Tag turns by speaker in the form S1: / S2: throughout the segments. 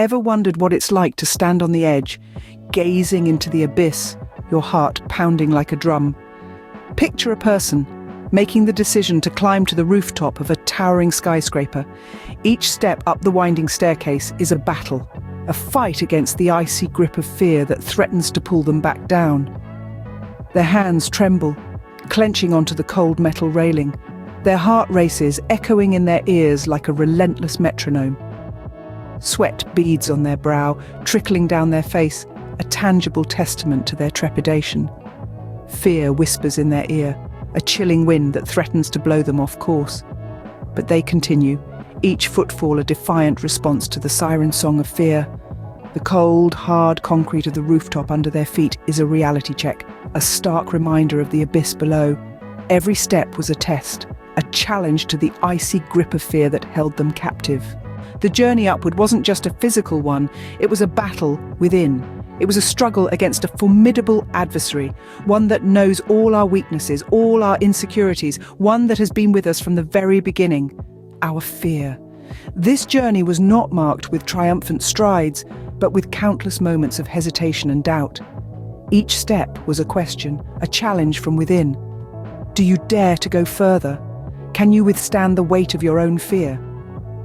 S1: Ever wondered what it's like to stand on the edge, gazing into the abyss, your heart pounding like a drum? Picture a person making the decision to climb to the rooftop of a towering skyscraper. Each step up the winding staircase is a battle, a fight against the icy grip of fear that threatens to pull them back down. Their hands tremble, clenching onto the cold metal railing. Their heart races, echoing in their ears like a relentless metronome. Sweat beads on their brow, trickling down their face, a tangible testament to their trepidation. Fear whispers in their ear, a chilling wind that threatens to blow them off course. But they continue, each footfall a defiant response to the siren song of fear. The cold, hard concrete of the rooftop under their feet is a reality check, a stark reminder of the abyss below. Every step was a test, a challenge to the icy grip of fear that held them captive. The journey upward wasn't just a physical one, it was a battle within. It was a struggle against a formidable adversary, one that knows all our weaknesses, all our insecurities, one that has been with us from the very beginning, our fear. This journey was not marked with triumphant strides, but with countless moments of hesitation and doubt. Each step was a question, a challenge from within. Do you dare to go further? Can you withstand the weight of your own fear?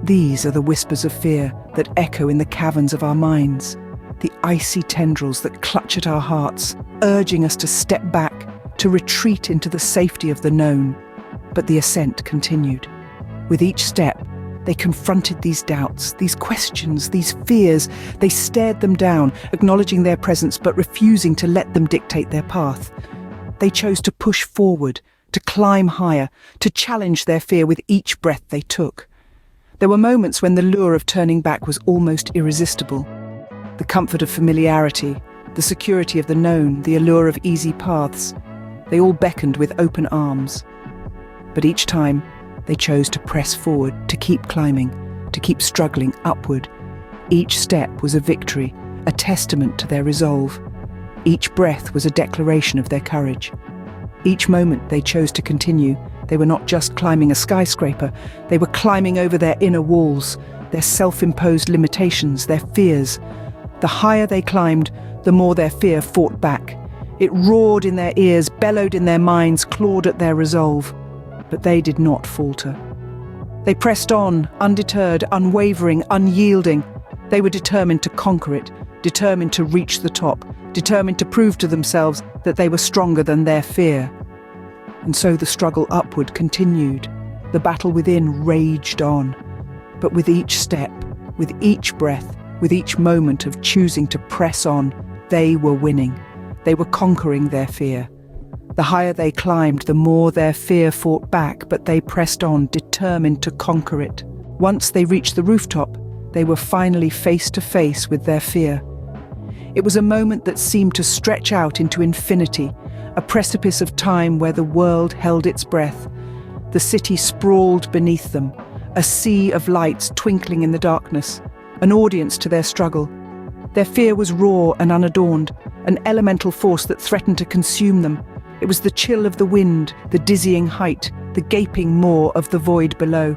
S1: These are the whispers of fear that echo in the caverns of our minds, the icy tendrils that clutch at our hearts, urging us to step back, to retreat into the safety of the known. But the ascent continued. With each step, they confronted these doubts, these questions, these fears. They stared them down, acknowledging their presence but refusing to let them dictate their path. They chose to push forward, to climb higher, to challenge their fear with each breath they took. There were moments when the lure of turning back was almost irresistible. The comfort of familiarity, the security of the known, the allure of easy paths, they all beckoned with open arms. But each time, they chose to press forward, to keep climbing, to keep struggling upward. Each step was a victory, a testament to their resolve. Each breath was a declaration of their courage. Each moment they chose to continue, they were not just climbing a skyscraper, they were climbing over their inner walls, their self-imposed limitations, their fears. The higher they climbed, the more their fear fought back. It roared in their ears, bellowed in their minds, clawed at their resolve. But they did not falter. They pressed on, undeterred, unwavering, unyielding. They were determined to conquer it, determined to reach the top, determined to prove to themselves that they were stronger than their fear. And so the struggle upward continued. The battle within raged on. But with each step, with each breath, with each moment of choosing to press on, they were winning. They were conquering their fear. The higher they climbed, the more their fear fought back, but they pressed on, determined to conquer it. Once they reached the rooftop, they were finally face to face with their fear. It was a moment that seemed to stretch out into infinity, a precipice of time where the world held its breath. The city sprawled beneath them, a sea of lights twinkling in the darkness, an audience to their struggle. Their fear was raw and unadorned, an elemental force that threatened to consume them. It was the chill of the wind, the dizzying height, the gaping maw of the void below.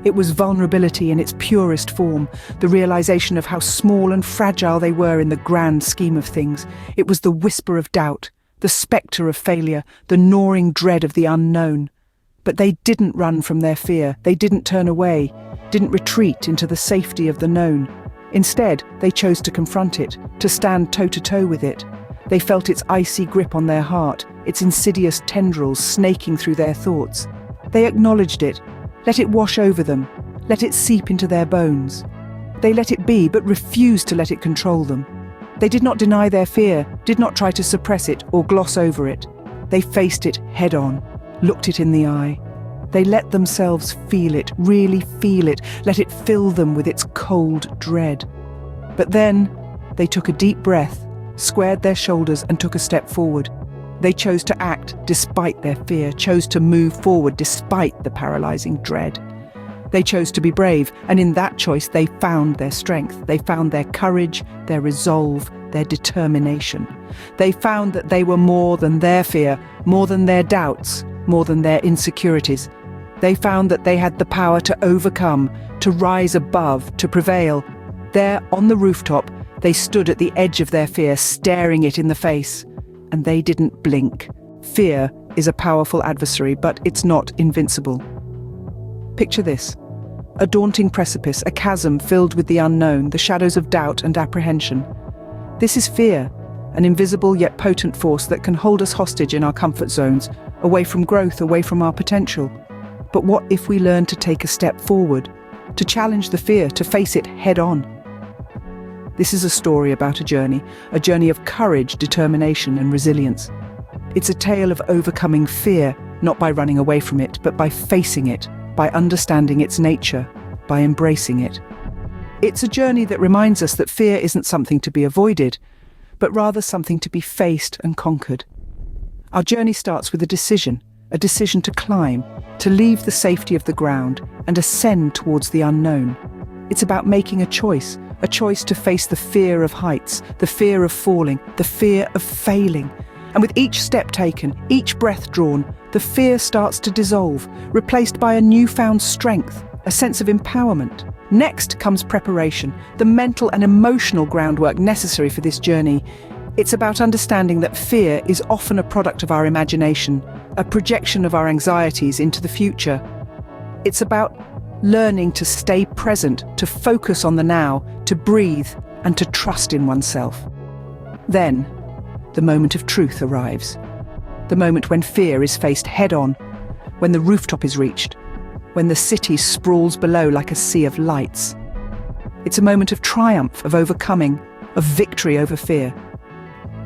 S1: It was vulnerability in its purest form, the realization of how small and fragile they were in the grand scheme of things. It was the whisper of doubt, the spectre of failure, the gnawing dread of the unknown. But they didn't run from their fear, they didn't turn away, didn't retreat into the safety of the known. Instead, they chose to confront it, to stand toe-to-toe with it. They felt its icy grip on their heart, its insidious tendrils snaking through their thoughts. They acknowledged it, let it wash over them, let it seep into their bones. They let it be, but refused to let it control them. They did not deny their fear, did not try to suppress it or gloss over it. They faced it head-on, looked it in the eye. They let themselves feel it, really feel it, let it fill them with its cold dread. But then, they took a deep breath, squared their shoulders and took a step forward. They chose to act despite their fear, chose to move forward despite the paralyzing dread. They chose to be brave, and in that choice they found their strength. They found their courage, their resolve, their determination. They found that they were more than their fear, more than their doubts, more than their insecurities. They found that they had the power to overcome, to rise above, to prevail. There, on the rooftop, they stood at the edge of their fear, staring it in the face. And they didn't blink. Fear is a powerful adversary, but it's not invincible. Picture this: a daunting precipice, a chasm filled with the unknown, the shadows of doubt and apprehension. This is fear, an invisible yet potent force that can hold us hostage in our comfort zones, away from growth, away from our potential. But what if we learn to take a step forward, to challenge the fear, to face it head on? This is a story about a journey of courage, determination, and resilience. It's a tale of overcoming fear, not by running away from it, but by facing it, by understanding its nature, by embracing it. It's a journey that reminds us that fear isn't something to be avoided, but rather something to be faced and conquered. Our journey starts with a decision to climb, to leave the safety of the ground and ascend towards the unknown. It's about making a choice to face the fear of heights, the fear of falling, the fear of failing. And with each step taken, each breath drawn, the fear starts to dissolve, replaced by a newfound strength, a sense of empowerment. Next comes preparation, the mental and emotional groundwork necessary for this journey. It's about understanding that fear is often a product of our imagination, a projection of our anxieties into the future. It's about learning to stay present, to focus on the now, to breathe, and to trust in oneself. Then, the moment of truth arrives. The moment when fear is faced head-on, when the rooftop is reached, when the city sprawls below like a sea of lights. It's a moment of triumph, of overcoming, of victory over fear.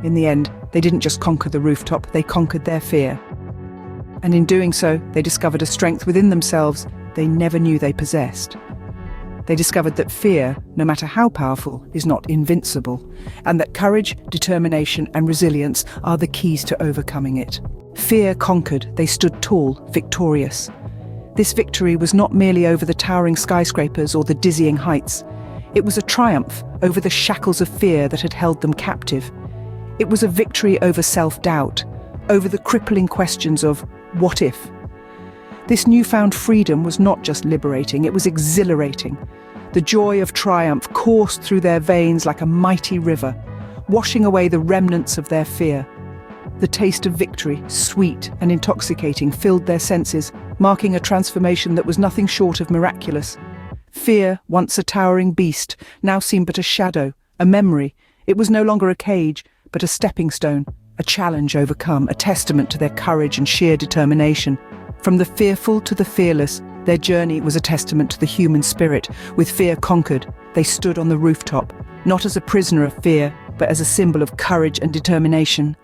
S1: In the end, they didn't just conquer the rooftop, they conquered their fear. And in doing so, they discovered a strength within themselves they never knew they possessed. They discovered that fear, no matter how powerful, is not invincible, and that courage, determination, and resilience are the keys to overcoming it. Fear conquered, they stood tall, victorious. This victory was not merely over the towering skyscrapers or the dizzying heights. It was a triumph over the shackles of fear that had held them captive. It was a victory over self-doubt, over the crippling questions of what if? This newfound freedom was not just liberating, it was exhilarating. The joy of triumph coursed through their veins like a mighty river, washing away the remnants of their fear. The taste of victory, sweet and intoxicating, filled their senses, marking a transformation that was nothing short of miraculous. Fear, once a towering beast, now seemed but a shadow, a memory. It was no longer a cage, but a stepping stone, a challenge overcome, a testament to their courage and sheer determination. From the fearful to the fearless, their journey was a testament to the human spirit. With fear conquered, they stood on the rooftop, not as a prisoner of fear, but as a symbol of courage and determination.